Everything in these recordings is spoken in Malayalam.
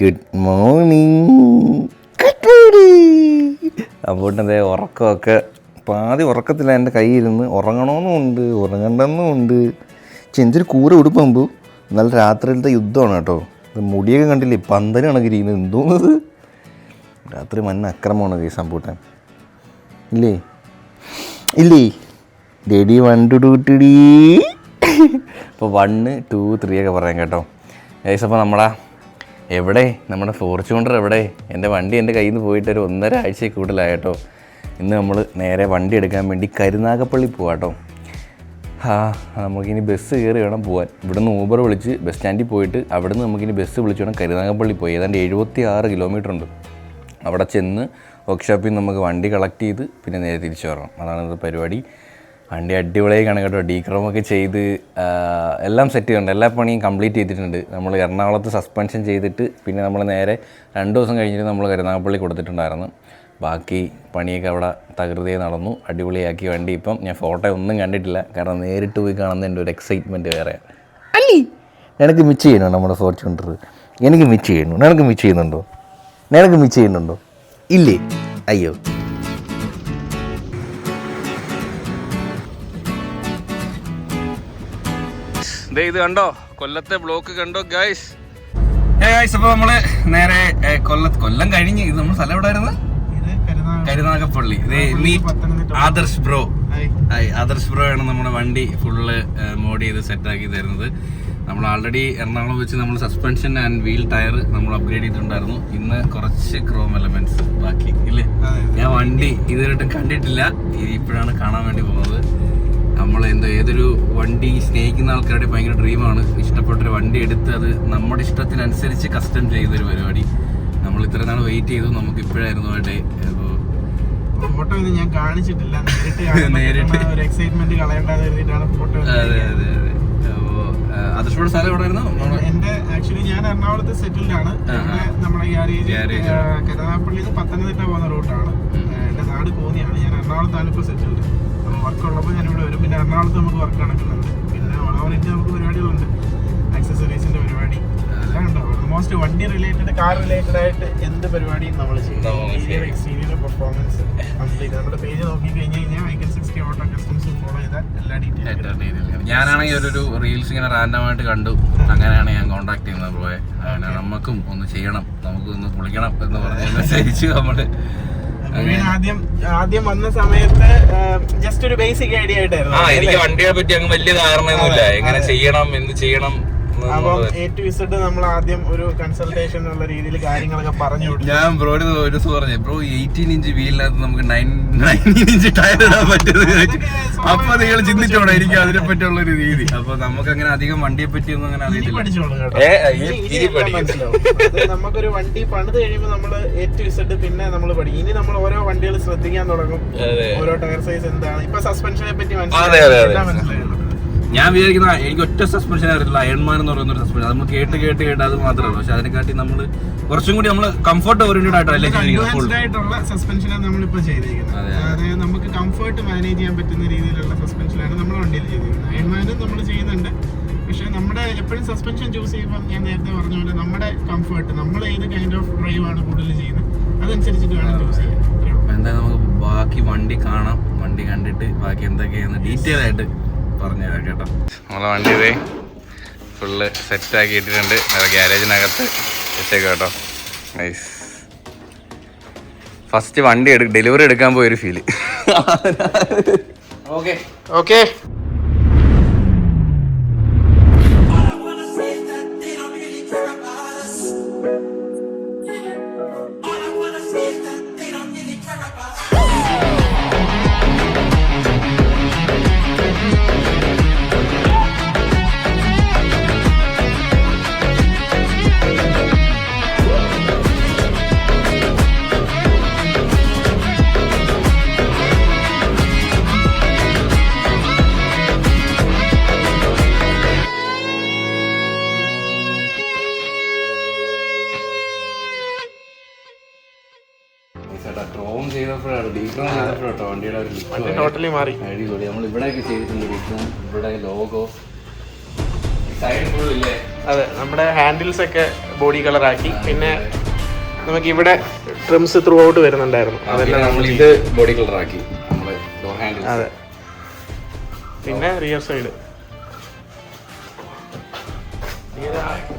Good morning. അപ്പോട്ടെന്തേ ഉറക്കമൊക്കെ പാതി ഉറക്കത്തില്ല. എൻ്റെ കയ്യിരുന്ന് ഉറങ്ങണമെന്നുമുണ്ട് ഉറങ്ങണ്ടെന്നുമുണ്ട്. എന്തൊരു കൂര ഉടുപ്പമ്പു. നല്ല രാത്രിയിലത്തെ യുദ്ധമാണ് കേട്ടോ. മുടിയൊക്കെ കണ്ടില്ലേ, പന്തല് കണക്കിരിക്കുന്നത്. എന്തോന്നത് രാത്രി മഞ്ഞ അക്രമമാണ് കൈ സംഭൂട്ടാൻ. ഇല്ലേ ഇല്ലേ ഡെഡി 1 2 2 ഇപ്പോൾ 1 2 3 ഒക്കെ പറയാം കേട്ടോ ഗൈസ്. അപ്പോൾ നമ്മുടെ ഫോർച്യൂണർ എവിടെ? എൻ്റെ വണ്ടി എൻ്റെ കയ്യിൽ നിന്ന് പോയിട്ട് ഒരു 1.5 ആഴ്ച കൂടുതലായി കേട്ടോ. ഇന്ന് നമ്മൾ നേരെ വണ്ടി എടുക്കാൻ വേണ്ടി കരുനാഗപ്പള്ളി പോവാം കേട്ടോ. നമുക്കിനി ബസ് കയറി വേണം പോകാൻ. ഇവിടുന്ന് ഊബർ വിളിച്ച് ബസ് സ്റ്റാൻഡിൽ പോയിട്ട് അവിടെ നിന്ന് നമുക്കിനി ബസ് വിളിച്ച് വേണം കരുനാഗപ്പള്ളി പോയി. ഏതാണ്ട് 76 കിലോമീറ്റർ ഉണ്ട്. അവിടെ ചെന്ന് വർക്ക്ഷോപ്പിൽ നിന്ന് നമുക്ക് വണ്ടി കളക്ട് ചെയ്ത് പിന്നെ നേരെ തിരിച്ചു വരണം. അതാണ് ഇന്നത്തെ പരിപാടി. വണ്ടി അടിപൊളിയായി കാണും കേട്ടോ. ഡീക്രോമൊക്കെ ചെയ്ത് എല്ലാം സെറ്റ് ചെയ്തിട്ടുണ്ട്. എല്ലാ പണിയും കംപ്ലീറ്റ് ചെയ്തിട്ടുണ്ട്. നമ്മൾ എറണാകുളത്ത് സസ്പെൻഷൻ ചെയ്തിട്ട് പിന്നെ നമ്മൾ നേരെ 2 ദിവസം കഴിഞ്ഞിട്ട് നമ്മൾ കരുനാഗപ്പള്ളി കൊടുത്തിട്ടുണ്ടായിരുന്നു. ബാക്കി പണിയൊക്കെ അവിടെ തകൃതിയെ നടന്നു. അടിപൊളിയാക്കി വണ്ടി. ഇപ്പം ഞാൻ ഫോട്ടോ ഒന്നും കണ്ടിട്ടില്ല, കാരണം നേരിട്ട് പോയി കാണുന്നതിൻ്റെ ഒരു എക്സൈറ്റ്മെൻറ്റ് വേറെ. അല്ലേ നിനക്ക് മിച്ച് ചെയ്യണോ നമ്മുടെ ഫോർച്യൂണർ? എനിക്ക് മിച്ച് ചെയ്യണോ? നിനക്ക് മിച്ച് ചെയ്യുന്നുണ്ടോ? നിനക്ക് മിച്ച് ചെയ്യുന്നുണ്ടോ? ഇല്ലേ? അയ്യോ. ഇത് കണ്ടോ, കൊല്ലത്തെ ബ്ലോക്ക് കണ്ടോ ഗൈസ്. അപ്പോൾ നമ്മള് നേരെ കൊല്ലം കഴിഞ്ഞ്. ഇത് നമ്മൾ സ്ഥലം എവിടെയായിരുന്നു? കരുനാഗപ്പള്ളി. ആദർശ് ബ്രോ ആണ് നമ്മുടെ വണ്ടി ഫുള്ള് മോഡ് ചെയ്ത് സെറ്റാക്കി തരുന്നത്. നമ്മൾ ആൾറെഡി എറണാകുളം വെച്ച് നമ്മൾ സസ്പെൻഷൻ ആൻഡ് വീൽ ടയർ നമ്മൾ അപ്ഗ്രേഡ് ചെയ്തിട്ടുണ്ടായിരുന്നു. ഇന്ന് കുറച്ച് ക്രോം എലമെന്റ്സ് ബാക്കി ഇല്ലേ. ഞാൻ വണ്ടി ഇതുവരെയായിട്ടും കണ്ടിട്ടില്ല, ഇപ്പോഴാണ് കാണാൻ വേണ്ടി പോകുന്നത്. നമ്മൾ ഏതൊരു വണ്ടി സ്നേഹിക്കുന്ന ആൾക്കാരുടെ ഭയങ്കര ഡ്രീമാണ് ഇഷ്ടപ്പെട്ടൊരു വണ്ടി എടുത്ത് അത് നമ്മുടെ ഇഷ്ടത്തിനനുസരിച്ച് കസ്റ്റം ചെയ്തൊരു പരിപാടി. നമ്മൾ ഇത്ര നാൾ വെയിറ്റ് ചെയ്തു. നമുക്ക് ഇപ്പോഴായിരുന്നു വേണ്ടേ. ഫോട്ടോ ഒന്നും ഞാൻ കാണിച്ചിട്ടില്ല, നേരിട്ട് ഒരു എക്സൈറ്റ്മെന്റ് കളയണ്ടെന്ന് കരുതിയിട്ടാണ് ഫോട്ടോ. അതെ അതെ അതെ. അപ്പോൾ അതർശോട് സ്ഥലം എവിടെയായിരുന്നു? എന്റെ ആക്ച്വലി ഞാൻ എറണാകുളത്ത് സെറ്റിൽഡ് ആണ്. നമ്മുടെ കരുനാഗപ്പള്ളിയിൽ നിന്ന് പത്തനംതിട്ട പോകുന്ന റൂട്ടാണ്. എന്റെ നാട് കോന്നിയാണ്. ഞാൻ എറണാകുളത്താണ് ഇപ്പോൾ സെറ്റിൽഡ്. വർക്ക് ഉള്ളപ്പോൾ ഞാനിവിടെ വരും. പിന്നെ എറണാകുളത്ത് നമുക്ക് വർക്ക് നടക്കുന്നുണ്ട്. പിന്നെ ഓൾ ഓവർ ഇന്ത്യ നമുക്ക് പരിപാടികളുണ്ട്. ആക്സസറീസിന്റെ പരിപാടി എല്ലാം ഉണ്ടോ. ഓൾമോസ്റ്റ് വണ്ടി റിലേറ്റഡ്, കാർ റിലേറ്റഡ് ആയിട്ട് എന്ത് പരിപാടിയും നമ്മൾ ചെയ്യും. Interior exterior performance complete. നമ്മുടെ പേജ് നോക്കി കഴിഞ്ഞാൽ ഐക്കൺ 60 ഓട്ടോ കസ്റ്റംസ് ഫോളോ ചെയ്താൽ എല്ലാ ഡീറ്റെയിലും. ഞാനാണെങ്കിൽ ഒരു റീൽസ് ഇങ്ങനെ റാൻഡമായിട്ട് കണ്ടു. അങ്ങനെയാണ് ഞാൻ കോൺടാക്ട് ചെയ്യുന്നത്. പോയെ അങ്ങനെ നമുക്കും ഒന്ന് ചെയ്യണം, നമുക്കൊന്ന് പൊളിക്കണം എന്ന് പറഞ്ഞ് മെസ്സേജ് നമ്മള് ആദ്യം വന്ന സമയത്ത് ജസ്റ്റ് ഒരു ബേസിക് ഐഡിയ ആയിട്ടായിരുന്നു. എനിക്ക് വണ്ടിയെ പറ്റി അങ്ങ് വലിയ ധാരണയൊന്നുമില്ല, എങ്ങനെ ചെയ്യണം എന്ത് ചെയ്യണം. അപ്പം A to Z നമ്മൾ ആദ്യം ഒരു കൺസൾട്ടേഷൻ എന്നുള്ള രീതിയിൽ കാര്യങ്ങളൊക്കെ പറഞ്ഞു കൊടുത്തു. ഞാൻ ബ്രോയോട് ഒരു ദിവസം പറഞ്ഞു, ബ്രോ 18 ഇഞ്ച് വീലിനകത്ത് നമുക്ക് 19 ഇഞ്ച് ടയർ ഇടാൻ പറ്റുന്നത്. അപ്പൊ നിങ്ങൾ ചിന്തിച്ചോളാം എനിക്ക് അതിനെ പറ്റിയുള്ള ഒരു രീതി. അപ്പൊ നമുക്ക് അങ്ങനെ അധികം വണ്ടിയെ പറ്റി ഒന്നും അങ്ങനെ അറിയില്ല. നമുക്കൊരു വണ്ടി പണിത് കഴിയുമ്പോൾ നമ്മള് A to Z പിന്നെ നമ്മൾ പഠിക്കും. ഇനി നമ്മൾ ഓരോ വണ്ടികൾ ശ്രദ്ധിക്കാൻ തുടങ്ങും. ഓരോ ടയർ സൈസ് എന്താണ്, ഇപ്പൊ സസ്പെൻഷനെ പറ്റി മനസ്സിലായി. ഞാൻ വിചാരിക്കുന്ന എനിക്ക് ഒറ്റ സസ്പെൻഷൻ അറിയില്ല, അയൺമാൻ എന്ന് പറയുന്ന ഒരു സസ്പെൻഷൻ. നമ്മൾ കേട്ട് അത് മാത്രമല്ല. പക്ഷെ അതിനെക്കാട്ടി നമ്മൾ കുറച്ചും കൂടി നമ്മൾ കംഫർട്ട് ഓറിയന്റഡ് ആയിട്ടല്ലേ ആയിട്ടുള്ള സസ്പെൻഷനാണ് നമ്മളിപ്പോ ചെയ്തിരിക്കുന്നത്. അതായത് നമുക്ക് കംഫർട്ട് മാനേജ് ചെയ്യാൻ പറ്റുന്ന രീതിയിലുള്ള സസ്പെൻഷനാണ് നമ്മുടെ വണ്ടിയിൽ ചെയ്തിരിക്കുന്നത്. അയൺമാനും നമ്മൾ ചെയ്യുന്നുണ്ട്. പക്ഷെ നമ്മുടെ എപ്പോഴും സസ്പെൻഷൻ ചൂസ് ചെയ്യുമ്പോൾ ഞാൻ നേരത്തെ പറഞ്ഞ പോലെ നമ്മുടെ കംഫർട്ട്, നമ്മൾ ഏത് കൈൻഡ് ഓഫ് ഡ്രൈവ് ആണ് കൂടുതൽ ചെയ്യുന്നത് അതനുസരിച്ചിട്ട് വേണം ചൂസ് ചെയ്യാൻ. എന്തായാലും നമുക്ക് ബാക്കി വണ്ടി കാണാം. വണ്ടി കണ്ടിട്ട് ബാക്കി എന്തൊക്കെയാണ് ഡീറ്റെയിൽ ആയിട്ട് പറഞ്ഞു തരാം കേട്ടോ. നമ്മളെ വണ്ടി ഇതേ ഫുള്ള് സെറ്റാക്കി ഇട്ടിട്ടുണ്ട്. അത് ഗ്യാരേജിനകത്ത് വെച്ചേക്കാം കേട്ടോ. നൈസ്. ഫസ്റ്റ് വണ്ടി ഡെലിവറി എടുക്കാൻ പോയൊരു ഫീല്. Okay okay. ക്രോം ചെയ്തപ്പോഴാണ് ഡീക്രോം ചെയ്തപ്പോഴാട്ടോ വണ്ടിയുടെ ഒരു ലുക്ക് ടോട്ടലി മാറി. അടിപൊളി. നമ്മൾ ഇവിടെയൊക്കെ ചെയ്തിട്ടുണ്ട് ഡീക്രോം. ഇവിടെ ലോഗോ സൈഡ് ഫുൾ ഇല്ലേ. അതെ, നമ്മുടെ ഹാൻഡിൽസ് ഒക്കെ ബോഡി കളറാക്കി. പിന്നെ നമുക്ക് ഇവിടെ ട്രിംസ് ത്രൂ ഔട്ട് വരുന്നുണ്ടായിരുന്നു, അതെല്ലാം നമ്മൾ ഇത് ബോഡി കളറാക്കി. അതെ. പിന്നെ റിയർ സൈഡ്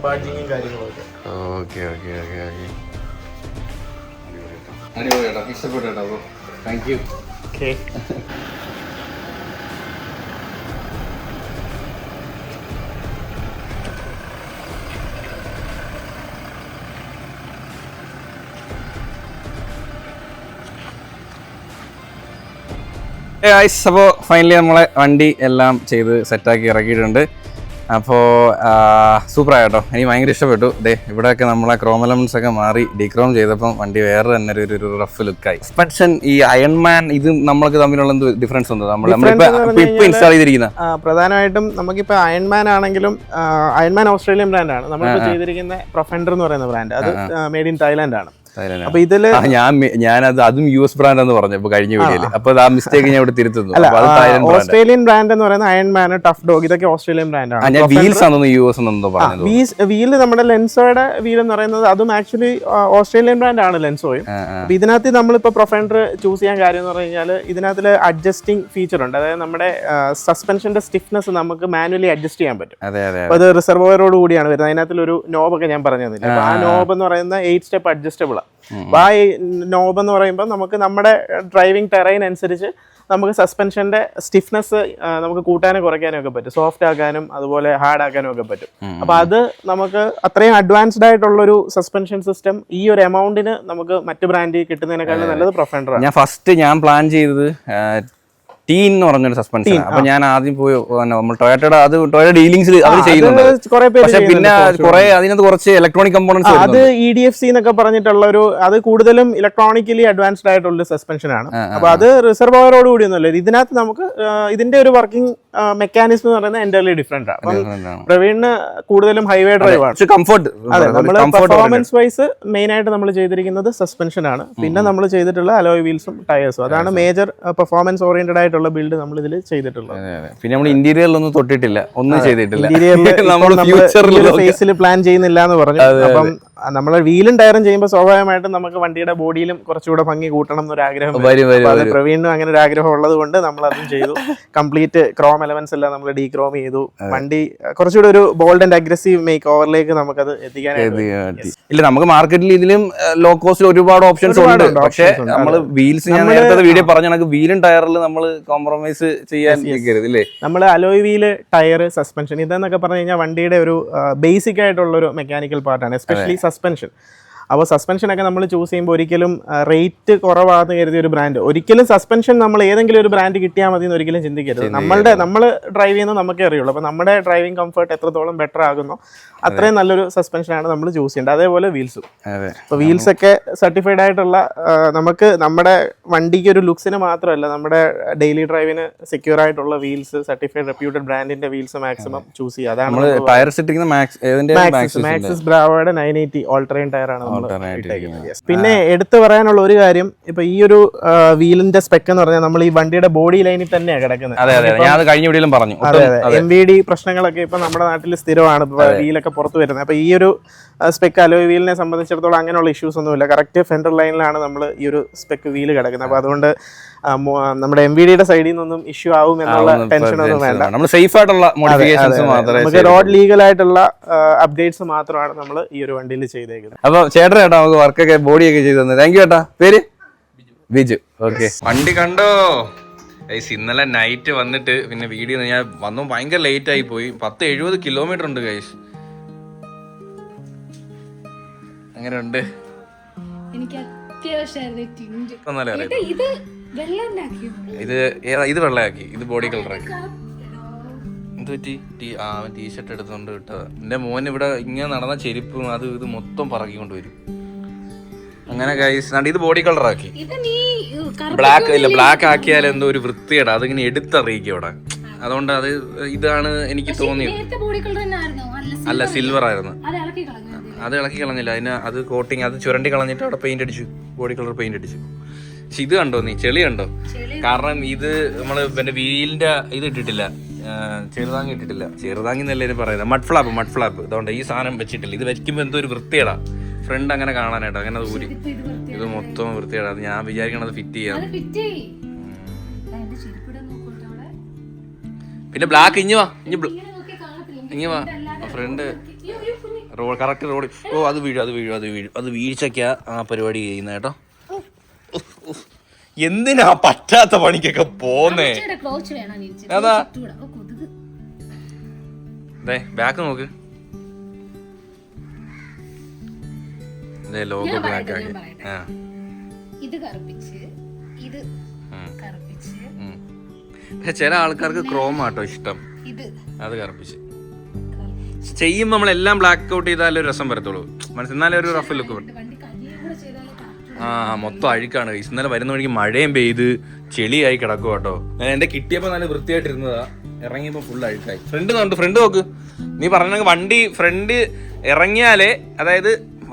ബാഡ്ജിങ്ങും കാര്യങ്ങളൊക്കെ. Okay okay okay okay. അടിപൊളിയാട്ടോ, ഇഷ്ടപ്പെട്ടോ? Thank you. ഓക്കെ. അപ്പോൾ ഫൈനലി നമ്മളെ വണ്ടി എല്ലാം ചെയ്ത് സെറ്റാക്കി ഇറക്കിയിട്ടുണ്ട്. അപ്പോൾ സൂപ്പറായിട്ടോ, എനിക്ക് ഭയങ്കര ഇഷ്ടപ്പെട്ടു. ഇവിടെയൊക്കെ നമ്മളെ ക്രോം എലമെന്റ്സ് ഒക്കെ മാറി ഡീക്രോം ചെയ്തപ്പം വണ്ടി വേറെ തന്നെ ഒരു റഫ് ലുക്കായി. സസ്പെൻഷൻ ഈ അയൺമാൻ ഇത് നമ്മൾക്ക് തമ്മിലുള്ള എന്ത് ഡിഫറൻസ് ഉണ്ട്? നമ്മളിപ്പോൾ ഇൻസ്റ്റാൾ ചെയ്തിരിക്കുന്ന പ്രധാനമായിട്ടും നമുക്കിപ്പോൾ അയൺമാൻ ആണെങ്കിലും, അയൺമാൻ ഓസ്ട്രേലിയൻ ബ്രാൻഡാണ്. നമ്മളിപ്പോൾ ചെയ്തിരിക്കുന്ന പ്രൊഫൻഡർ എന്ന് പറയുന്ന ബ്രാൻഡ്, അത് മെയ്ഡ് ഇൻ തായ്ലാൻഡ് ആണ്. അപ്പൊ ഇതില് ഞാനത് അതും US ബ്രാൻഡ് എന്ന് പറഞ്ഞു ഇപ്പൊ കഴിഞ്ഞ വീഡിയോയില്. അപ്പൊ ആ മിസ്റ്റേക്ക് ഞാൻ ഇവിടെ തിരുത്തുന്നു. ഓസ്ട്രേലിയൻ ബ്രാൻഡ് എന്ന് പറയുന്ന അയൺമാൻ, ടഫ് ഡോഗ്, ഇതൊക്കെ ഓസ്ട്രേലിയൻ ബ്രാൻഡാണ്. വീൽസ് ആണെന്ന് US എന്നെന്തോ പറഞ്ഞത്. വീല് നമ്മുടെ ലെൻസോയുടെ വീൽ എന്ന് പറയുന്നത് അതും ആക്ച്വലി ഓസ്ട്രേലിയൻ ബ്രാൻഡ് ആണ്, ലെൻസോയും. അപ്പൊ ഇതിനകത്ത് നമ്മളിപ്പോ പ്രൊഫൻഡർ ചൂസ് ചെയ്യാൻ കാര്യം എന്ന് പറഞ്ഞു കഴിഞ്ഞാൽ ഇതിനകത്ത് അഡ്ജസ്റ്റിംഗ് ഫീച്ചർ ഉണ്ട്. അതായത് നമ്മുടെ സസ്പെൻഷന്റെ സ്റ്റിഫ്നെസ് നമുക്ക് മാനുവലി അഡ്ജസ്റ്റ് ചെയ്യാൻ പറ്റും. അപ്പൊ അത് റിസർവോയറോട് കൂടിയാണ് വരുന്നത്. അതിനകത്തൊരു നോബൊക്കെ ഞാൻ പറഞ്ഞു തന്നില്ല. അപ്പൊ ആ നോബ് എന്ന് പറയുന്ന 8 സ്റ്റെപ്പ് അഡ്ജസ്റ്റബിൾ. അപ്പൊ ആ നോബ് എന്ന് പറയുമ്പോൾ നമുക്ക് നമ്മുടെ ഡ്രൈവിംഗ് ടെറൈൻ അനുസരിച്ച് നമുക്ക് സസ്പെൻഷന്റെ സ്റ്റിഫ്നെസ് നമുക്ക് കൂട്ടാനും കുറയ്ക്കാനും ഒക്കെ പറ്റും, സോഫ്റ്റ് ആക്കാനും അതുപോലെ ഹാർഡ് ആക്കാനും ഒക്കെ പറ്റും. അപ്പൊ അത് നമുക്ക് അത്രയും അഡ്വാൻസ്ഡ് ആയിട്ടുള്ളൊരു സസ്പെൻഷൻ സിസ്റ്റം ഈ ഒരു എമൗണ്ടിന് നമുക്ക് മറ്റു ബ്രാൻഡിൽ കിട്ടുന്നതിനേക്കാളും നല്ലത് പ്രൊഫൻഡർ ആണ്. ഞാൻ പ്ലാൻ ചെയ്തത് ടീൻ എന്ന് പറഞ്ഞൊരു സസ്പെൻഷൻ. അപ്പൊ ഞാൻ ആദ്യം പോയി നമ്മൾ ടൊയോട്ടയുടെ ടൊയോട്ട ഡീലിംഗ്സിൽ അവർ ചെയ്യുന്നുണ്ട്. പക്ഷെ പിന്നെ അതിനകത്ത് കുറച്ച് ഇലക്ട്രോണിക് കമ്പോണൻസ്, അത് EDFC എന്നൊക്കെ പറഞ്ഞിട്ടുള്ള ഒരു, അത് കൂടുതലും ഇലക്ട്രോണിക്കലി അഡ്വാൻസ്ഡ് ആയിട്ടുള്ള സസ്പെൻഷൻ ആണ്. അപ്പൊ അത് റിസർവോയറോട് കൂടി ഒന്നുമല്ല. ഇതിനകത്ത് നമുക്ക് ഇതിന്റെ ഒരു വർക്കിംഗ് മെക്കാനിസം എന്ന് പറയുന്നത് എൻറ്റയർലി ഡിഫറെന്റ് ആണ്. അപ്പം പ്രവീണിന് കൂടുതലും ഹൈവേ ഡ്രൈവ് ആണ്, കംഫർട്ട്. അതെ, നമ്മൾ പെർഫോമൻസ് വൈസ് മെയിൻ ആയിട്ട് നമ്മൾ ചെയ്തിരിക്കുന്നത് സസ്പെൻഷൻ ആണ്. പിന്നെ നമ്മൾ ചെയ്തിട്ടുള്ള അലോയ് വീൽസും ടയേഴ്സും, അതാണ് മേജർ പെർഫോമൻസ് ഓറിയന്റഡ് ആയിട്ടുള്ള ബിൽഡ് നമ്മൾ ഇതിൽ ചെയ്തിട്ടുള്ളത്. പിന്നെ നമ്മൾ ഇന്റീരിയറിലൊന്നും തൊട്ടിട്ടില്ല, ഒന്നും ചെയ്തിട്ടില്ല. ഫേസിൽ പ്ലാൻ ചെയ്യുന്നില്ല എന്ന് പറഞ്ഞു. അപ്പം നമ്മൾ വീലും ടയറും ചെയ്യുമ്പോൾ സ്വാഭാവികമായിട്ടും നമുക്ക് വണ്ടിയുടെ ബോഡിയിലും കുറച്ചുകൂടെ ഭംഗി കൂട്ടണം എന്നൊരു ആഗ്രഹം. പ്രവീണിനും അങ്ങനെ ഒരു ആഗ്രഹം ഉള്ളത് കൊണ്ട് നമ്മൾ അതും ചെയ്തു. കംപ്ലീറ്റ് ക്രോം എലമെന്റ്സ് എല്ലാം നമ്മൾ ഡീക്രോം ചെയ്തു. വണ്ടി കുറച്ചുകൂടെ ഒരു ബോൾഡ് ആൻഡ് അഗ്രസീവ് മേക്ക് ഓവറിലേക്ക് നമുക്കത് എത്തിക്കാനായിട്ട്. ഇല്ല, നമുക്ക് മാർക്കറ്റിൽ ഇതിലും ലോ കോസ്റ്റിൽ ഒരുപാട് ഓപ്ഷൻസ് ഉണ്ട്. പക്ഷേ നമ്മൾ വീൽസ്, ഞാൻ നേരത്തെ വീഡിയോ പറഞ്ഞ കണക്ക് വീലും ടയറിൽ നമ്മൾ കോംപ്രമൈസ് ചെയ്യാൻ ഇല്ലേ. നമ്മൾ അലോയ് വീല്, ടയർ, സസ്പെൻഷൻ, ഇതെന്നൊക്കെ പറഞ്ഞു കഴിഞ്ഞാൽ വണ്ടിയുടെ ഒരു ബേസിക് ആയിട്ടുള്ള ഒരു മെക്കാനിക്കൽ പാർട്ടാണ്, എസ്പെഷ്യലി സസ്പെൻഷൻ. അപ്പോൾ സസ്പെൻഷനൊക്കെ നമ്മൾ ചൂസ് ചെയ്യുമ്പോൾ ഒരിക്കലും റേറ്റ് കുറവാണെന്ന് കരുതിയ ഒരു ബ്രാൻഡ്, ഒരിക്കലും സസ്പെൻഷൻ നമ്മൾ ഏതെങ്കിലും ഒരു ബ്രാൻഡ് കിട്ടിയാൽ മതി എന്ന് ഒരിക്കലും ചിന്തിക്കരുത്. നമ്മൾ ഡ്രൈവ് ചെയ്യുന്നത് നമുക്കേ അറിയുള്ളൂ. അപ്പോൾ നമ്മുടെ ഡ്രൈവിംഗ് കംഫർട്ട് എത്രത്തോളം ബെറ്റർ ആകുന്നോ അത്രയും നല്ലൊരു സസ്പെൻഷനാണ് നമ്മൾ ചൂസ് ചെയ്യേണ്ടത്. അതേപോലെ വീൽസും. അപ്പോൾ വീൽസൊക്കെ സർട്ടിഫൈഡ് ആയിട്ടുള്ള, നമുക്ക് നമ്മുടെ വണ്ടിക്ക് ഒരു ലുക്സിന് മാത്രമല്ല, നമ്മുടെ ഡെയിലി ഡ്രൈവിന് സെക്യൂർ ആയിട്ടുള്ള വീൽസ്, സർട്ടിഫൈഡ് റെപ്യൂട്ടഡ് ബ്രാൻഡിന്റെ വീൽസ് മാക്സിമം ചൂസ് ചെയ്യുക. അതാണ് മാക്സിസ് ബ്രാവോയുടെ 980 ഓൾ ടെറൈൻ ടയറാണ്. പിന്നെ എടുത്തു പറയാനുള്ള ഒരു കാര്യം, ഇപ്പൊ ഈ ഒരു വീലിന്റെ സ്പെക്ക് എന്ന് പറഞ്ഞാൽ നമ്മൾ ഈ വണ്ടിയുടെ ബോഡി ലൈനിൽ തന്നെയാണ് കിടക്കുന്നത്. MVD പ്രശ്നങ്ങളൊക്കെ ഇപ്പൊ നമ്മുടെ നാട്ടിൽ സ്ഥിരമാണ്, വീലൊക്കെ പുറത്ത് വരുന്നത്. അപ്പൊ ഈ ഒരു സ്പെക്ക് അലോയ് വീലിനെ സംബന്ധിച്ചിടത്തോളം അങ്ങനെയുള്ള ഇഷ്യൂസ് ഒന്നുമില്ല. കറക്റ്റ് ഫെൻഡർ ലൈനിലാണ് നമ്മൾ ഈ ഒരു സ്പെക്ക് വീല് കിടക്കുന്നത്. അപ്പൊ അതുകൊണ്ട് നമ്മുടെ MVDയുടെ സൈഡിൽ നിന്നൊന്നും ഇഷ്യൂ ആവും എന്നുള്ള ടെൻഷൻ ഒന്നും വേണ്ട. നമുക്ക് റോഡ് ലീഗൽ ആയിട്ടുള്ള അപ്ഡേറ്റ്സ് മാത്രമാണ് നമ്മൾ ഈ ഒരു വണ്ടിയിൽ ചെയ്തേക്കുന്നത്. അപ്പൊ ചേട്ടാ നമുക്ക് വർക്കൊക്കെ ബോഡിയൊക്കെ ചെയ്തു തന്നെ. താങ്ക് യു ചേട്ടാ. പേര് ബിജു. ഓക്കെ, വണ്ടി കണ്ടോ? ഇന്നലെ നൈറ്റ് വന്നിട്ട് പിന്നെ വീഡിയോ ഞാൻ വന്നു ഭയങ്കര ലേറ്റ് ആയി പോയി. 10-70 കിലോമീറ്റർ ഉണ്ട് ഗൈസ്. അങ്ങനെ ഉണ്ട്. ഇത് വെള്ളയാക്കി, ഇത് ബോഡി കളറാക്കി. ടീഷർട്ട് എടുത്തോണ്ട് വിട്ടതാ. എന്റെ മോൻ ഇവിടെ ഇങ്ങനെ നടന്ന ചെരുപ്പും അത് ഇത് മൊത്തം പറക്കിക്കൊണ്ട് വരും. അങ്ങനെ ഗൈസ് ഇത് ബോഡി കളറാക്കി. ബ്ലാക്ക് ആക്കിയാൽ എന്തോ ഒരു വൃത്തിയേടാ, അതിങ്ങനെ എടുത്തറിയിക്കും അവിടെ. അതുകൊണ്ട് അത് ഇതാണ് എനിക്ക് തോന്നിയത്. അല്ല, സിൽവർ ആയിരുന്നു. അത് ഇളക്കി കളഞ്ഞില്ല. അത് കോട്ടിങ് അത് ചുരണ്ടി കളഞ്ഞിട്ട് അവിടെ പെയിന്റ് അടിച്ചു, ബോഡി കളർ പെയിന്റ് അടിച്ചു. പക്ഷെ ഇത് കണ്ടോ നീ, ചെളി കണ്ടോ? കാരണം ഇത് നമ്മള് പിന്നെ വീലിന്റെ ഇത് ഇട്ടിട്ടില്ല, ചെറുതാങ്ങി ഇട്ടിട്ടില്ല. ചെറുതാങ്ങി എന്നല്ലേ പറയുന്നത്, മഡ് ഫ്ലാപ്പ്. അതുകൊണ്ട് ഈ സാധനം വെച്ചിട്ടില്ല. ഇത് വെക്കുമ്പോൾ എന്തോ ഒരു വൃത്തിയേടാ. ഫ്രണ്ട് അങ്ങനെ കാണാനായിട്ടോ, അങ്ങനെ അത് ഊരി. ഇത് മൊത്തം വൃത്തിയേടാ. അത് ഞാൻ വിചാരിക്കണത് ഫിറ്റ് ചെയ്യാം. പിന്നെ ബ്ലാക്ക് ഇഞ്ഞു വാ ഫ്രണ്ട് കറക്റ്റ് റോഡ്. ഓ അത് വീഴ്ചയ്ക്കാ ആ പരിപാടി ചെയ്യുന്ന കേട്ടോ. എന്തിനാ പറ്റാത്ത പണിക്കൊക്കെ പോന്നേ? അതാ ബാക്ക് നോക്ക്, ലോഗോ ബ്ലാക്ക് ആക്കി. ചില ആൾക്കാർക്ക് ക്രോം ആട്ടോ ഇഷ്ടം, അത് കറുപ്പിച്ച് ചെയ്യുമ്പോൾ നമ്മളെല്ലാം ബ്ലാക്ക് ഔട്ട് ചെയ്താലേ ഒരു രസം വരത്തുള്ളൂ. എന്നാലേ ഒരു റഫ് ലുക്ക് വരും. മൊത്തം അഴുക്കാണ്. ഇന്നലെ വരുന്ന വഴിക്ക് മഴയും പെയ്ത് ചെളിയായി കിടക്കും കേട്ടോ. ഞാൻ എന്റെ കിട്ടിയപ്പോൾ നല്ല വൃത്തിയായിട്ടിരുന്നതാ, ഇറങ്ങിയപ്പോൾ ഫുൾ അഴുക്കായി. ഫ്രണ്ട് നോക്ക്. നീ പറഞ്ഞ വണ്ടി ഫ്രണ്ട് ഇറങ്ങിയാലേ, അതായത്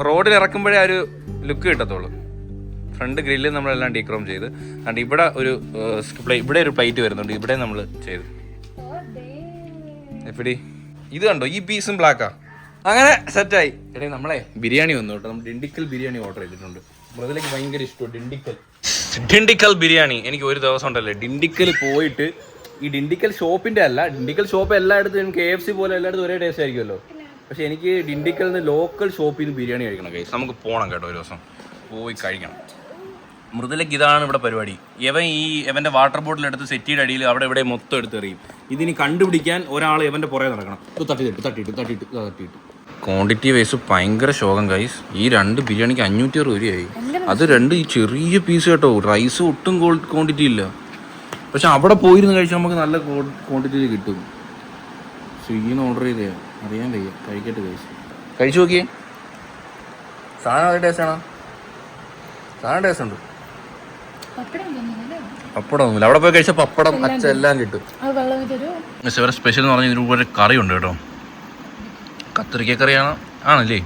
റോഡിൽ ഇറക്കുമ്പോഴേ ആ ഒരു ലുക്ക് കിട്ടത്തുള്ളൂ. ഫ്രണ്ട് ഗ്രില്ല് നമ്മളെല്ലാം ഡീക്രോം ചെയ്ത്. അതുകൊണ്ട് ഇവിടെ ഒരു പ്ലേറ്റ് വരുന്നുണ്ട്, ഇവിടെ നമ്മൾ ചെയ്തു. എപ്പടി ഇത് കണ്ടോ, ഈ പീസും ബ്ലാക്കാ. അങ്ങനെ സെറ്റായി. എടേ നമ്മളെ ബിരിയാണി വന്നു കേട്ടോ. നമ്മൾ ഡിണ്ടിക്കൽ ബിരിയാണി ഓർഡർ ചെയ്തിട്ടുണ്ട്. മൃദുലയ്ക്ക് ഭയങ്കര ഇഷ്ടമാണ് ഡിണ്ടിക്കൽ ബിരിയാണി. എനിക്ക് ഒരു ദിവസം ഉണ്ടല്ലേ ഡിണ്ടിക്കൽ പോയിട്ട്, ഈ ഡിണ്ടിക്കൽ ഷോപ്പിന്റെ അല്ല, ഡിണ്ടിക്കൽ ഷോപ്പ് എല്ലായിടത്തും KFC പോലെ എല്ലായിടത്തും ഒരേ ടേസ്റ്റ് ആയിരിക്കുമല്ലോ. പക്ഷെ എനിക്ക് ഡിണ്ടിക്കലിൽ നിന്ന് ലോക്കൽ ഷോപ്പിൽ നിന്ന് ബിരിയാണി കഴിക്കണം ഗൈസ്. നമുക്ക് പോകണം കേട്ടോ, ഒരു ദിവസം പോയി കഴിക്കണം. മൃദുലയ്ക്ക് ഇതാണ് ഇവിടെ പരിപാടി. ഇവന്റെ വാട്ടർ ബോട്ടിൽ എടുത്ത് സെറ്റിയുടെ അടിയിൽ അവിടെ ഇവിടെ മൊത്തം എടുത്തെറിയും. ഇതിനി കണ്ടുപിടിക്കാൻ ഒരാൾ ഇവന്റെ പുറകെ നടക്കണം. തട്ടിയിട്ട് ക്വാണ്ടിറ്റി വൈസ് ഭയങ്കര ശോകം ഗൈസ്. ഈ 2 ബിരിയാണിക്ക് 560 രൂപയായി. അത് 2 ഈ ചെറിയ പീസ് കേട്ടോ. റൈസ് ഒട്ടും ക്വാണ്ടിറ്റി ഇല്ല. പക്ഷെ അവിടെ പോയിരുന്ന് കഴിച്ചാൽ നമുക്ക് നല്ല ക്വാണ്ടിറ്റിയിൽ കിട്ടും. സ്വിഗ്ഗിന്ന് ഓർഡർ ചെയ്തേ, അറിയാൻ വയ്യ. കഴിക്കട്ടെ ഗൈസ്, കഴിച്ചു നോക്കിയേ. സാധനം അതേ ടേസ്റ്റ് ആണോ? സാധനം ടേസ്റ്റ് ഉണ്ട്. പപ്പടം ഒന്നുമില്ല. അവിടെ പോയി കഴിച്ചാൽ പപ്പടം അച്ഛ എല്ലാം കിട്ടും. ഇവരെ സ്പെഷ്യൽ എന്ന് പറഞ്ഞാൽ ഇതിലൂടെ കറി ഉണ്ട് കേട്ടോ. കത്തിരിക്ക കറിയാണ് ആണല്ലേ.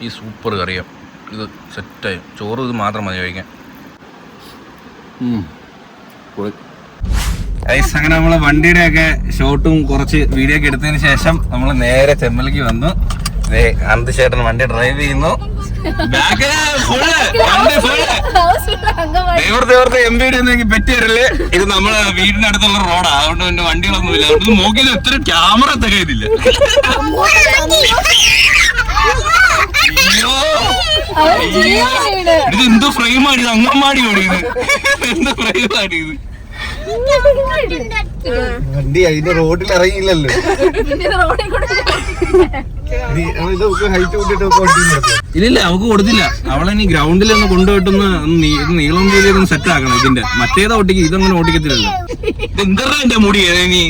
ഈ സൂപ്പർ കറിയാണ് ഇത്. സെറ്റായി. ചോറ് ഇത് മാത്രം മതി കഴിക്കാൻ. അങ്ങനെ നമ്മള് വണ്ടിയുടെ ഒക്കെ ഷോട്ടും കുറച്ച് വീഡിയോ ഒക്കെ എടുത്തതിന് ശേഷം നമ്മൾ നേരെ ചെമ്മലിക്ക് വന്നു. അനന്ത് ചേട്ടൻ വണ്ടി ഡ്രൈവ് ചെയ്യുന്നു. പറ്റിയല്ലേ. ഇത് നമ്മളെ വീടിന്റെ അടുത്തുള്ള റോഡാ, അതുകൊണ്ട് പിന്നെ വണ്ടികളൊന്നുമില്ല. അതുകൊണ്ട് നോക്കിയാൽ എത്ര ക്യാമറ തികയുന്നില്ല. ഇത് എന്തോ ഫ്രെയിം ആടിയത്, അങ്ങന്മാടി ഓടിയത്. എന്തോ ഫ്രെയിം ആടിയത്. വണ്ടി അതിന്റെ റോഡിൽ ഇറങ്ങിയില്ലല്ലോ. ഇല്ല അവക്ക് കൊടുത്തില്ല. അവളെ ഗ്രൗണ്ടിൽ ഒന്ന് കൊണ്ടുപോയിട്ടൊന്ന് നീളം ചെയ്തൊന്ന് സെറ്റ് ആക്കണം. ഇതിന്റെ മറ്റേതാ ഓട്ടിക്ക്, ഇതങ്ങനെ ഓട്ടിക്കത്തില്ലല്ലോ. എന്താ എന്റെ മുടി നീ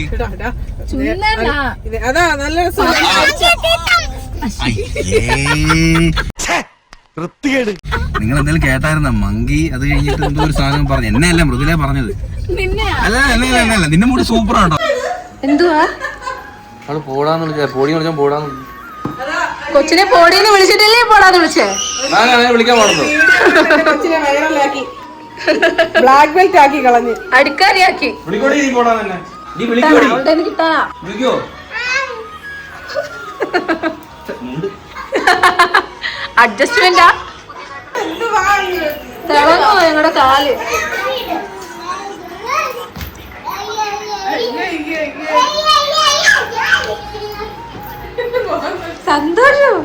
നിങ്ങൾ എന്തായാലും കേട്ടായിരുന്ന മങ്കി അത് കഴിഞ്ഞിട്ട് എന്തോ ഒരു സാധനം പറഞ്ഞു. എന്നെയല്ല മൃദുല പറഞ്ഞത്. അല്ല നിന്റെ മുടി സൂപ്പർ ആണോ. എന്തുവാ അവള് പോടാന്ന് വിളിച്ച പൊടി വിളിച്ചാൽ പോടാന്ന്. കൊച്ചിനെ പൊടിന്ന് വിളിച്ചിട്ടല്ലേ പോടാന്ന് വിളിച്ചേ. വിളിക്കാൻ പാടുന്നു. ബ്ലാക്ക് ബെൽറ്റ് ആക്കി കളഞ്ഞ് അടിക്കാരിയാക്കി. അഡ്ജസ്റ്റ്മെന്റാ തിളങ്ങോ ഞങ്ങളുടെ കാല്. സന്തോഷം.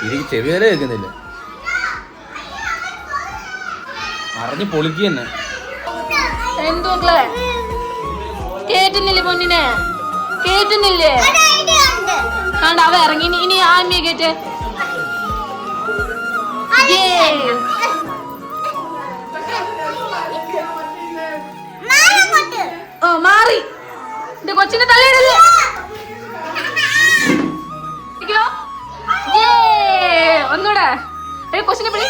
എനിക്ക് ചെവി വരെ കേൾക്കുന്നില്ല. അറിഞ്ഞ് പൊളിക്ക് തന്നെ. എന്തുവാ കേട്ടുന്നില്ലേ പൊന്നിനെ? കേട്ടുന്നില്ലേ? ആണ്ട് അവ ഇറങ്ങി. ഇനി ആമിയെ കേട്ട്. ഓ മാറി. എന്റെ കൊച്ചിനെ തള്ളിയിടല്ലേ. ഒന്നൂടെ കൊച്ചിനെ പിടി.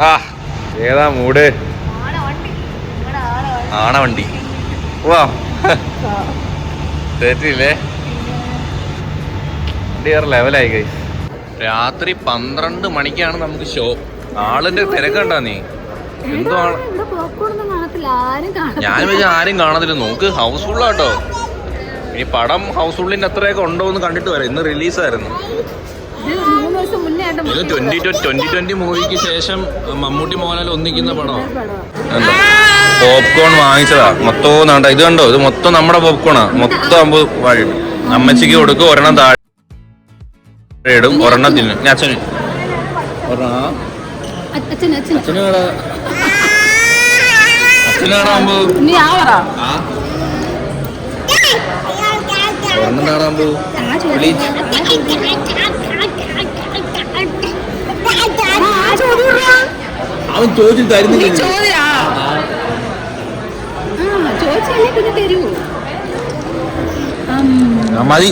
ആ ഏതാ മൂട്? ആണ വണ്ടി. വാ തെറ്റില്ലേ? വണ്ടി വേറെ ലെവലായി കൈ. രാത്രി 12 മണിക്കാണ് നമുക്ക് ഷോ. ആളിന്റെ തിരക്കണ്ടാ നീ? എന്തോ ഞാൻ വെച്ചാൽ ആരും കാണത്തില്ല. നോക്ക് ഹൗസ്ഫുള്ളാട്ടോ. ഇനി പടം ഹൗസ്ഫുള്ളിന്റെ അത്രയൊക്കെ ഉണ്ടോ എന്ന് കണ്ടിട്ട് വരാം. ഇന്ന് റിലീസായിരുന്നു. ഇത് 2020 മൂവിക്ക് ശേഷം മമ്മൂട്ടി മോഹൻലാൽ ഒന്നിക്കുന്ന പടം. എന്താ പോപ്കോൺ വാങ്ങിച്ചതാ മൊത്തം നാണ്ട. ഇത് കണ്ടോ? ഇത് മൊത്തം നമ്മുടെ പോപ്കോണാ. മൊത്തം ആകുമ്പോ വഴി അമ്മച്ചിക്ക് കൊടുക്കും. ഒരെണ്ണം താഴെ ഇടും, ഒരെണ്ണം തിന്നും. അച്ഛന് അച്ഛനാടാകുമ്പോ ഒരെണ്ണം താടാകുമ്പോ അവൻ ചോദിച്ചു തരുന്നില്ല. മതി,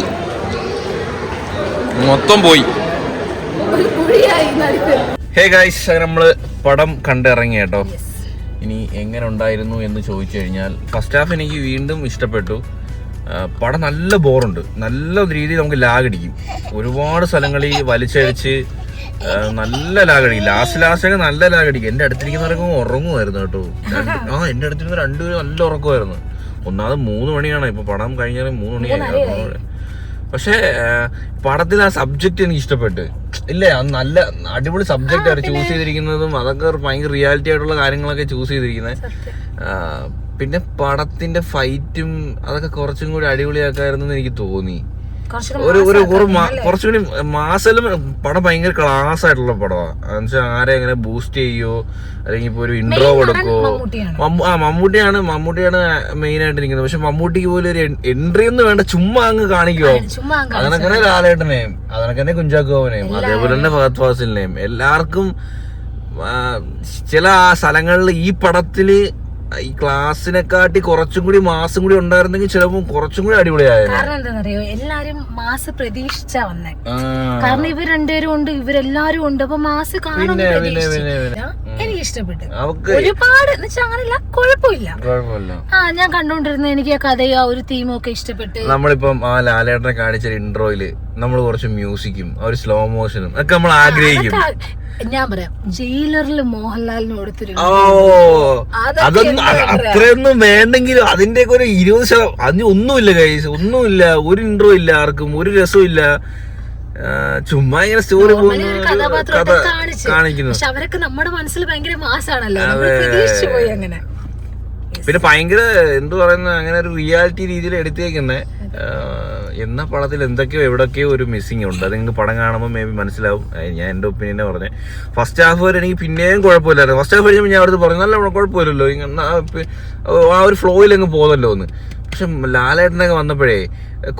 മൊത്തം പോയി. ഹേ ഗൈസ്, അങ്ങനെ നമ്മള് പടം കണ്ടിറങ്ങി കേട്ടോ. ഇനി എങ്ങനെ ഉണ്ടായിരുന്നു എന്ന് ചോദിച്ചു കഴിഞ്ഞാൽ ഫസ്റ്റ് ഹാഫ് എനിക്ക് വീണ്ടും ഇഷ്ടപ്പെട്ടു. പടം നല്ല ബോറുണ്ട്. നല്ല രീതിയിൽ നമുക്ക് ലാഗ് അടിക്കും. ഒരുപാട് സ്ഥലങ്ങളിൽ വലിച്ചഴിച്ച് നല്ല ലാഗടിക്കും. ലാസ്റ്റൊക്കെ നല്ല ലാഗടിക്കും. എന്റെ അടുത്തിരിക്കുന്നവരൊക്കെ ഉറങ്ങുമായിരുന്നു കേട്ടോ. എന്റെ അടുത്തിരുന്ന രണ്ടുപേരും നല്ല ഉറക്കമായിരുന്നു. ഒന്നാമത് 3 മണിയാണ് ഇപ്പൊ പടം കഴിഞ്ഞാൽ 3 മണിയായി. പക്ഷെ പടത്തിൽ ആ സബ്ജക്ട് എനിക്ക് ഇഷ്ടപ്പെട്ട്. ഇല്ലേ, അത് നല്ല അടിപൊളി സബ്ജക്റ്റ് ആണ് ചൂസ് ചെയ്തിരിക്കുന്നതും. അതൊക്കെ ഭയങ്കര റിയാലിറ്റി ആയിട്ടുള്ള കാര്യങ്ങളൊക്കെ ചൂസ് ചെയ്തിരിക്കുന്നത്. പിന്നെ പടത്തിന്റെ ഫൈറ്റും അതൊക്കെ കുറച്ചും കൂടി അടിപൊളിയാക്കായിരുന്നു എനിക്ക് തോന്നി. കുറച്ചുകൂടി മാസലും പടം ഭയങ്കര ക്ലാസ് ആയിട്ടുള്ള പടമാണ്. എന്നുവെച്ചാൽ ആരെ എങ്ങനെ ബൂസ്റ്റ് ചെയ്യോ അല്ലെങ്കിൽ ഇപ്പൊ ഒരു ഇൻട്രോ കൊടുക്കോ. മമ്മൂട്ടിയാണ് മെയിൻ ആയിട്ട് ഇരിക്കുന്നത്. പക്ഷെ മമ്മൂട്ടിക്ക് പോലും ഒരു എൻട്രി ഒന്നും വേണ്ട, ചുമ്മാ അങ്ങ് കാണിക്കോ. അതിനൊക്കെ ലാലേട്ടനെയും അതിനൊക്കെ തന്നെ കുഞ്ചാക്കോവനെയും അതേപോലെ തന്നെ ഫഹദ് ഫാസിലിനെയും എല്ലാവർക്കും ചില സ്ഥലങ്ങളിൽ ഈ പടത്തില് ഈ ക്ലാസ്സിനെക്കാട്ടി കുറച്ചും കൂടി മാസം കൂടി ഉണ്ടായിരുന്നെങ്കിൽ ചിലപ്പോൾ കുറച്ചും കൂടി അടിപൊളിയായിരുന്നു. കാരണം എന്താണെന്നറിയോ, എല്ലാരും മാസ് പ്രതീക്ഷിച്ചാ വന്നേ. കാരണം ഇവർ രണ്ടുപേരും ഉണ്ട്, ഇവരെല്ലാരും ഉണ്ട്. അപ്പൊ മാസ് കാണും. എനിക്ക് ഇഷ്ടപ്പെട്ടു ഒരുപാട്. എന്ന് വെച്ചാൽ അങ്ങനെയല്ല, കുഴപ്പമില്ല. ഞാൻ കണ്ടോണ്ടിരുന്ന എനിക്ക് ആ കഥയോ ഒരു തീമും ഒക്കെ ഇഷ്ടപ്പെട്ടു. നമ്മളിപ്പം ആ ലാലേട്ടനെ കാണിച്ച ഇൻട്രോയില് നമ്മൾ കുറച്ച് മ്യൂസിക്കും ഒരു സ്ലോ മോഷനും ഒക്കെ നമ്മൾ ആഗ്രഹിക്കും. ഞാൻ പറയാം, ജയിലറിൽ മോഹൻലാലിന് കൊടുത്തൊരു അതൊന്നും അത്രയൊന്നും വേണ്ടെങ്കിലും അതിന്റെ ഒക്കെ ഒരു 20%. അതിന് ഒന്നുമില്ല ഗൈസ്, ഒന്നുമില്ല. ഒരു ഇൻട്രോ ഇല്ല, ആർക്കും ഒരു രസവും ഇല്ല. ചുമ്മാ ഇങ്ങനെ സ്റ്റോറി കഥ കാണിക്കുന്നു. പക്ഷെ അവരൊക്കെ നമ്മുടെ മനസ്സിൽ ഭയങ്കര മാസാണല്ലോ, പ്രതീക്ഷിച്ചു പോയി. അങ്ങനെ പിന്നെ ഭയങ്കര എന്തു പറയുന്ന അങ്ങനെ ഒരു റിയാലിറ്റി രീതിയിൽ എടുത്തേക്കുന്നേ. എന്ന പടത്തിൽ എന്തൊക്കെയോ എവിടൊക്കെയോ ഒരു മിസ്സിങ് ഉണ്ട്. അത് നിങ്ങൾക്ക് പടം കാണുമ്പോൾ മേ ബി മനസ്സിലാവും. ഞാൻ എൻ്റെ ഒപ്പീനിയനെ പറഞ്ഞത്. ഫസ്റ്റ് ഹാഫ് വരെ എനിക്ക് പിന്നെയും കുഴപ്പമില്ലായിരുന്നു. ഫസ്റ്റ് ഹാഫ് കഴിഞ്ഞപ്പോൾ ഞാൻ അടുത്ത് പറഞ്ഞു നല്ല കുഴപ്പമില്ലല്ലോ, ആ ഒരു ഫ്ലോയിൽ അങ്ങ് പോകുന്നല്ലോ എന്ന്. പക്ഷെ ലാലേട്ടനൊക്കെ വന്നപ്പോഴേ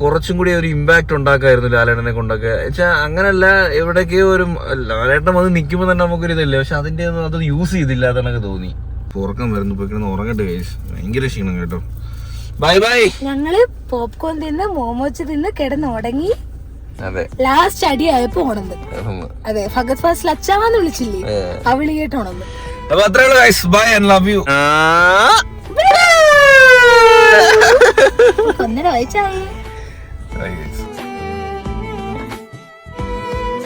കുറച്ചും കൂടി ഒരു ഇമ്പാക്ട് ഉണ്ടാക്കായിരുന്നു ലാലേട്ടനെ കൊണ്ടൊക്കെ. വെച്ചാൽ അങ്ങനല്ല, എവിടേക്കോ ഒരു ലാലേട്ടൻ വന്ന് നിൽക്കുമ്പോൾ തന്നെ നമുക്കൊരു ഇതില്ല. പക്ഷെ അതിൻ്റെ ഒന്നും അത് യൂസ് ചെയ്തില്ല എന്നൊക്കെ തോന്നി. ഉറക്കം വരുന്നു, പോയിക്കിടന്ന് ഉറങ്ങട്ടെ ഗൈസ്, ഭയങ്കര ക്ഷീണം കേട്ടോ. Bye bye. ഞങ്ങള് പോപ്കോൺ തിന്ന് മോമോച്ച് തിന്ന് കിടന്ന് ഉടങ്ങി. ലാസ്റ്റ് അടിയായപ്പോ ഉണർന്ന്. അതെ, ഫഗത് ഫാസിൽ അച്ചാന്ന് വിളിച്ചില്ലേ, ആ വിളി കേട്ട് ഉണർന്ന്. അപ്പൊ അത്രേ ഉള്ളൂ guys, bye and love you. ഒന്നര വയസ്സായി.